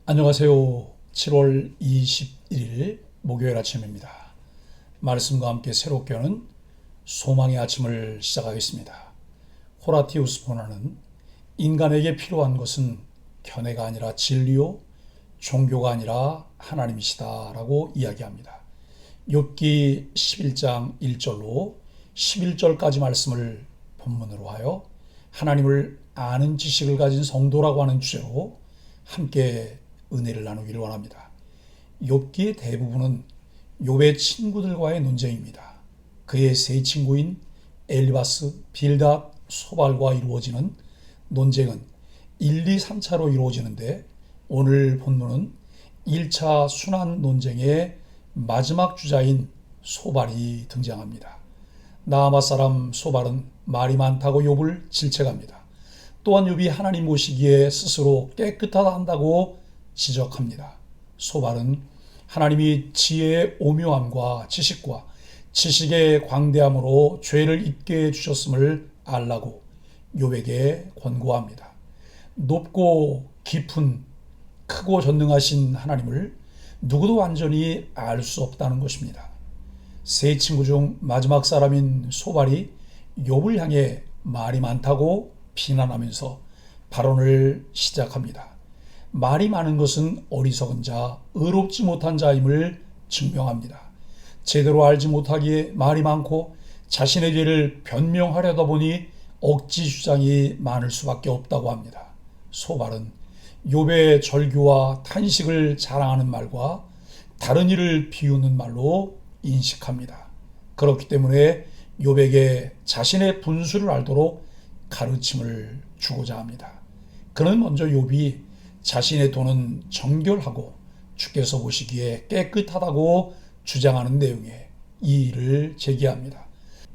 안녕하세요. 7월 21일 목요일 아침입니다. 말씀과 함께 새롭게 하는 소망의 아침을 시작하겠습니다. 호라티우스 본화는 인간에게 필요한 것은 견해가 아니라 진리요, 종교가 아니라 하나님이시다 라고 이야기합니다. 욥기 11장 1절로 11절까지 말씀을 본문으로 하여 하나님을 아는 지식을 가진 성도라고 하는 주제로 함께 은혜를 나누기를 원합니다. 욥기의 대부분은 욥의 친구들과의 논쟁입니다. 그의 세 친구인 엘리바스, 빌닷, 소발과 이루어지는 논쟁은 1, 2, 3차로 이루어지는데 오늘 본문은 1차 순환 논쟁의 마지막 주자인 소발이 등장합니다. 나아마 사람 소발은 말이 많다고 욥을 질책합니다. 또한 욥이 하나님 보시기에 스스로 깨끗하다 한다고 지적합니다. 소발은 하나님이 지혜의 오묘함과 지식과 지식의 광대함으로 죄를 잊게 해주셨음을 알라고 욥에게 권고합니다. 높고 깊은 크고 전능하신 하나님을 누구도 완전히 알 수 없다는 것입니다. 세 친구 중 마지막 사람인 소발이 욥을 향해 말이 많다고 비난하면서 발언을 시작합니다. 말이 많은 것은 어리석은 자, 의롭지 못한 자임을 증명합니다. 제대로 알지 못하기에 말이 많고 자신의 죄를 변명하려다 보니 억지 주장이 많을 수밖에 없다고 합니다. 소발은 욥의 절규와 탄식을 자랑하는 말과 다른 일을 비우는 말로 인식합니다. 그렇기 때문에 욥에게 자신의 분수를 알도록 가르침을 주고자 합니다. 그는 먼저 욥이 자신의 돈은 정결하고 주께서 보시기에 깨끗하다고 주장하는 내용의 이의를 제기합니다.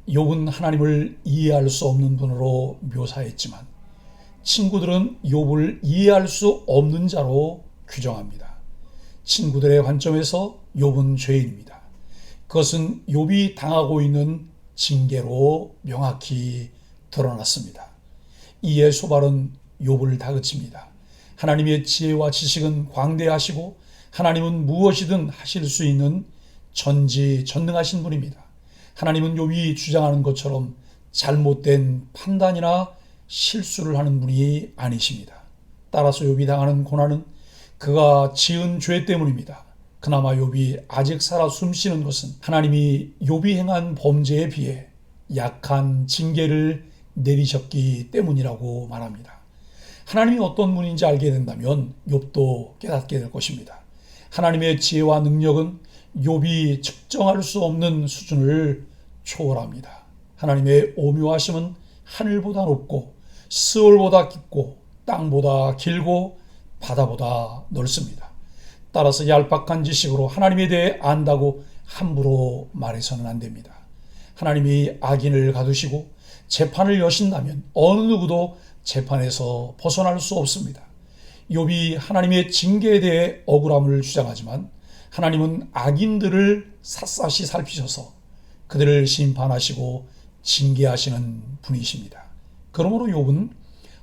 욥은 하나님을 이해할 수 없는 분으로 묘사했지만 친구들은 욥을 이해할 수 없는 자로 규정합니다. 친구들의 관점에서 욥은 죄인입니다. 그것은 욥이 당하고 있는 징계로 명확히 드러났습니다. 이에 소발은 욥을 다그칩니다. 하나님의 지혜와 지식은 광대하시고 하나님은 무엇이든 하실 수 있는 전지전능하신 분입니다. 하나님은 욥이 주장하는 것처럼 잘못된 판단이나 실수를 하는 분이 아니십니다. 따라서 욥이 당하는 고난은 그가 지은 죄 때문입니다. 그나마 욥이 아직 살아 숨쉬는 것은 하나님이 욥이 행한 범죄에 비해 약한 징계를 내리셨기 때문이라고 말합니다. 하나님이 어떤 분인지 알게 된다면 욥도 깨닫게 될 것입니다. 하나님의 지혜와 능력은 욥이 측정할 수 없는 수준을 초월합니다. 하나님의 오묘하심은 하늘보다 높고 스올보다 깊고 땅보다 길고 바다보다 넓습니다. 따라서 얄팍한 지식으로 하나님에 대해 안다고 함부로 말해서는 안 됩니다. 하나님이 악인을 가두시고 재판을 여신다면 어느 누구도 재판에서 벗어날 수 없습니다. 욥이 하나님의 징계에 대해 억울함을 주장하지만 하나님은 악인들을 샅샅이 살피셔서 그들을 심판하시고 징계하시는 분이십니다. 그러므로 욥은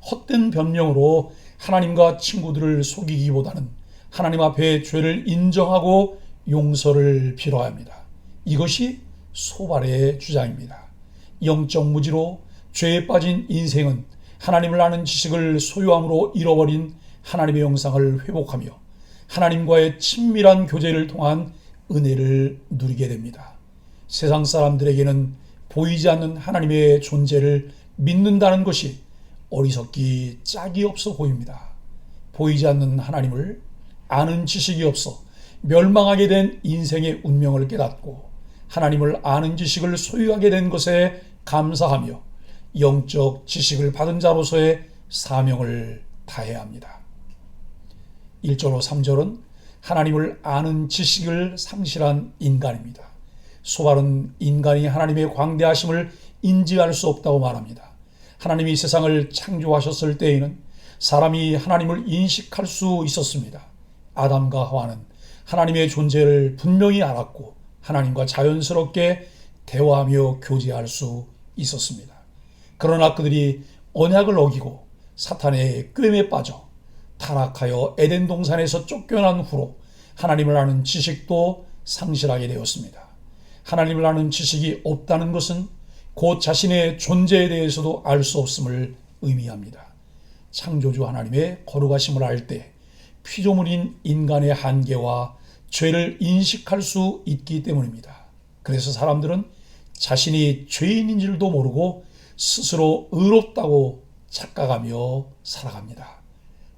헛된 변명으로 하나님과 친구들을 속이기보다는 하나님 앞에 죄를 인정하고 용서를 빌어야 합니다. 이것이 소발의 주장입니다. 영적 무지로 죄에 빠진 인생은 하나님을 아는 지식을 소유함으로 잃어버린 하나님의 영상을 회복하며 하나님과의 친밀한 교제를 통한 은혜를 누리게 됩니다. 세상 사람들에게는 보이지 않는 하나님의 존재를 믿는다는 것이 어리석기 짝이 없어 보입니다. 보이지 않는 하나님을 아는 지식이 없어 멸망하게 된 인생의 운명을 깨닫고 하나님을 아는 지식을 소유하게 된 것에 감사하며 영적 지식을 받은 자로서의 사명을 다해야 합니다. 1절로 3절은 하나님을 아는 지식을 상실한 인간입니다. 소발은 인간이 하나님의 광대하심을 인지할 수 없다고 말합니다. 하나님이 세상을 창조하셨을 때에는 사람이 하나님을 인식할 수 있었습니다. 아담과 하와는 하나님의 존재를 분명히 알았고 하나님과 자연스럽게 대화하며 교제할 수 있었습니다. 그러나 그들이 언약을 어기고 사탄의 꾀임에 빠져 타락하여 에덴 동산에서 쫓겨난 후로 하나님을 아는 지식도 상실하게 되었습니다. 하나님을 아는 지식이 없다는 것은 곧 자신의 존재에 대해서도 알 수 없음을 의미합니다. 창조주 하나님의 거룩하심을 알 때 피조물인 인간의 한계와 죄를 인식할 수 있기 때문입니다. 그래서 사람들은 자신이 죄인인 줄도 모르고 스스로 의롭다고 착각하며 살아갑니다.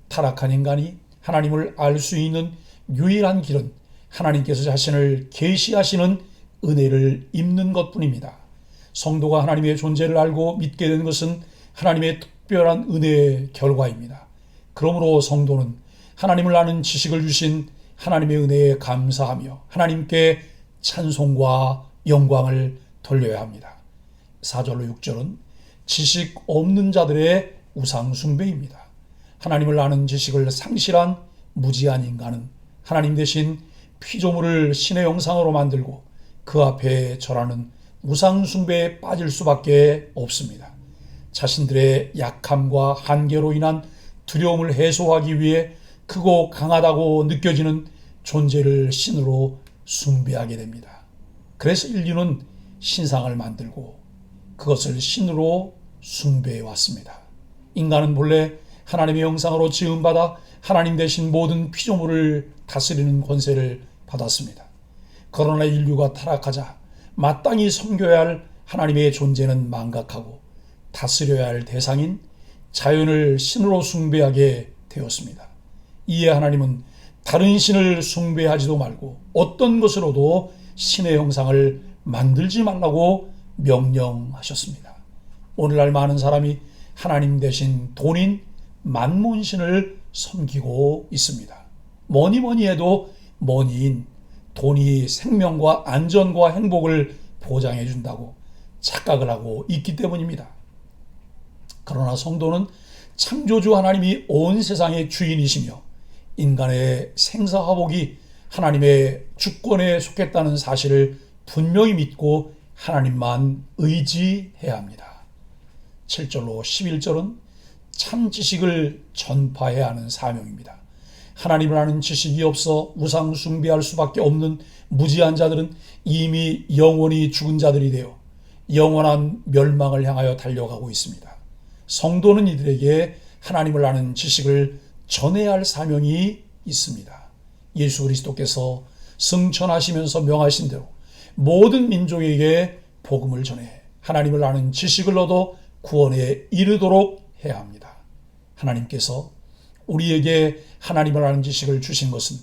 타락한 인간이 하나님을 알 수 있는 유일한 길은 하나님께서 자신을 계시하시는 은혜를 입는 것뿐입니다. 성도가 하나님의 존재를 알고 믿게 되는 것은 하나님의 특별한 은혜의 결과입니다. 그러므로 성도는 하나님을 아는 지식을 주신 하나님의 은혜에 감사하며 하나님께 찬송과 영광을 돌려야 합니다. 4절로 6절은 지식 없는 자들의 우상 숭배입니다. 하나님을 아는 지식을 상실한 무지한 인간은 하나님 대신 피조물을 신의 형상으로 만들고 그 앞에 절하는 우상 숭배에 빠질 수밖에 없습니다. 자신들의 약함과 한계로 인한 두려움을 해소하기 위해 크고 강하다고 느껴지는 존재를 신으로 숭배하게 됩니다. 그래서 인류는 신상을 만들고 그것을 신으로 숭배해 왔습니다. 인간은 본래 하나님의 형상으로 지음받아 하나님 대신 모든 피조물을 다스리는 권세를 받았습니다. 그러나 인류가 타락하자 마땅히 섬겨야 할 하나님의 존재는 망각하고 다스려야 할 대상인 자연을 신으로 숭배하게 되었습니다. 이에 하나님은 다른 신을 숭배하지도 말고 어떤 것으로도 신의 형상을 만들지 말라고 명령하셨습니다. 오늘날 많은 사람이 하나님 대신 돈인 만몬신을 섬기고 있습니다. 뭐니 해도 money인 돈이 생명과 안전과 행복을 보장해 준다고 착각을 하고 있기 때문입니다. 그러나 성도는 창조주 하나님이 온 세상의 주인이시며 인간의 생사화복이 하나님의 주권에 속했다는 사실을 분명히 믿고 하나님만 의지해야 합니다. 7절로 11절은 참 지식을 전파해야 하는 사명입니다. 하나님을 아는 지식이 없어 우상 숭배할 수밖에 없는 무지한 자들은 이미 영원히 죽은 자들이 되어 영원한 멸망을 향하여 달려가고 있습니다. 성도는 이들에게 하나님을 아는 지식을 전해야 할 사명이 있습니다. 예수 그리스도께서 승천하시면서 명하신 대로 모든 민족에게 복음을 전해 하나님을 아는 지식을 얻어 구원에 이르도록 해야 합니다. 하나님께서 우리에게 하나님을 아는 지식을 주신 것은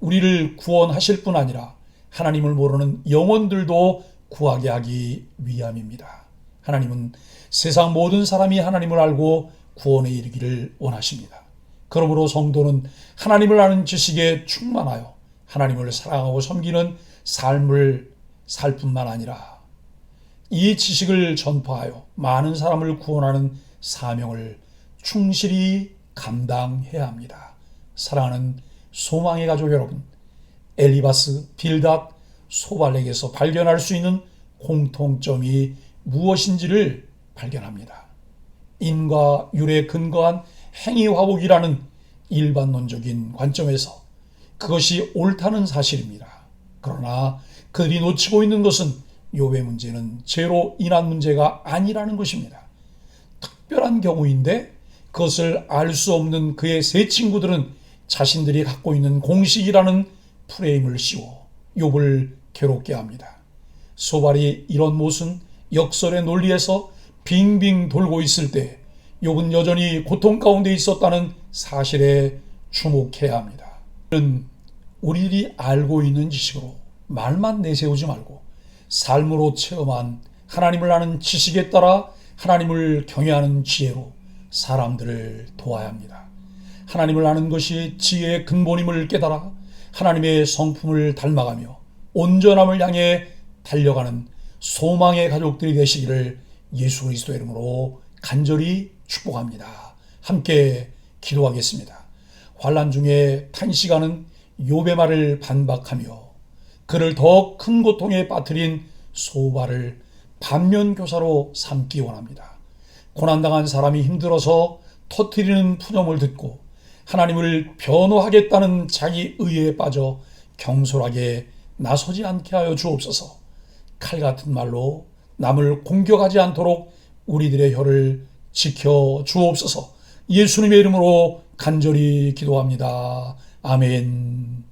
우리를 구원하실 뿐 아니라 하나님을 모르는 영혼들도 구하게 하기 위함입니다. 하나님은 세상 모든 사람이 하나님을 알고 구원에 이르기를 원하십니다. 그러므로 성도는 하나님을 아는 지식에 충만하여 하나님을 사랑하고 섬기는 삶을 살 뿐만 아니라 이 지식을 전파하여 많은 사람을 구원하는 사명을 충실히 감당해야 합니다. 사랑하는 소망의 가족 여러분, 엘리바스, 빌닷, 소발렉에서 발견할 수 있는 공통점이 무엇인지를 발견합니다. 인과 율에 근거한 행위화복이라는 일반론적인 관점에서 그것이 옳다는 사실입니다. 그러나 그들이 놓치고 있는 것은 욥의 문제는 죄로 인한 문제가 아니라는 것입니다. 특별한 경우인데 그것을 알 수 없는 그의 세 친구들은 자신들이 갖고 있는 공식이라는 프레임을 씌워 욥을 괴롭게 합니다. 소발이 이런 못은 역설의 논리에서 빙빙 돌고 있을 때 욥은 여전히 고통 가운데 있었다는 사실에 주목해야 합니다. 우리들이 알고 있는 지식으로 말만 내세우지 말고 삶으로 체험한 하나님을 아는 지식에 따라 하나님을 경외하는 지혜로 사람들을 도와야 합니다. 하나님을 아는 것이 지혜의 근본임을 깨달아 하나님의 성품을 닮아가며 온전함을 향해 달려가는 소망의 가족들이 되시기를 예수 그리스도의 이름으로 간절히 축복합니다. 함께 기도하겠습니다. 환난 중에 탄식하는 욥의 말을 반박하며 그를 더 큰 고통에 빠뜨린 소발을 반면교사로 삼기 원합니다. 고난당한 사람이 힘들어서 터뜨리는 푸념을 듣고 하나님을 변호하겠다는 자기 의에 빠져 경솔하게 나서지 않게 하여 주옵소서. 칼 같은 말로 남을 공격하지 않도록 우리들의 혀를 지켜 주옵소서. 예수님의 이름으로 간절히 기도합니다. 아멘.